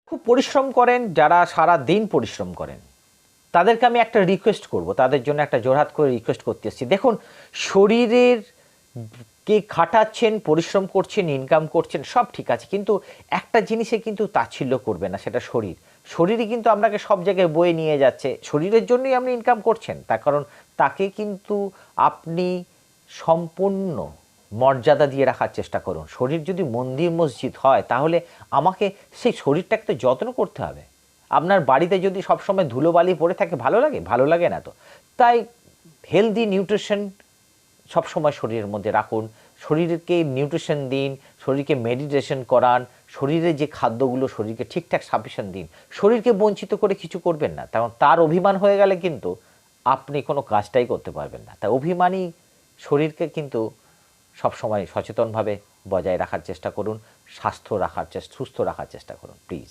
খুব পরিশ্রম করেন, যারা সারা দিন পরিশ্রম করেন, তাদেরকে আমি একটা রিকোয়েস্ট করব, তাদের জন্য একটা জোরহাত করে রিকোয়েস্ট করতে এসেছি। দেখুন, শরীরের কে খাটাচ্ছেন, পরিশ্রম করছেন, ইনকাম করছেন, সব ঠিক আছে, কিন্তু একটা জিনিসে কিন্তু তাচ্ছিল্য করবে না, সেটা শরীর। শরীরই কিন্তু আপনাকে সব জায়গায় বয়ে নিয়ে যাচ্ছে। শরীরের জন্যই আপনি ইনকাম করছেন, তার কারণ তাকে কিন্তু আপনি সম্পূর্ণ মর্যাদা দিয়ে রাখার চেষ্টা করুন। শরীর যদি মন্দির মসজিদ হয়, তাহলে আমাকে সেই শরীরটাকে তো যত্ন করতে হবে। আপনার বাড়িতে যদি সবসময় ধুলোবালি পড়ে থাকে, ভালো লাগে? ভালো লাগে না তো। তাই হেলদি নিউট্রিশন সবসময় শরীরের মধ্যে রাখুন, শরীরকে নিউট্রিশন দিন, শরীরকে মেডিটেশন করান, শরীরে যে খাদ্যগুলো শরীরকে ঠিকঠাক সাফিসিয়েন্ট দিন। শরীরকে বঞ্চিত করে কিছু করবেন না, কারণ তার অভিমান হয়ে গেলে কিন্তু আপনি কোনো কাজটাই করতে পারবেন না। তাই অভিমানী শরীরকে কিন্তু সবসময় সচেতনভাবে বজায় রাখার চেষ্টা করুন, সুস্থ রাখার চেষ্টা করুন প্লিজ।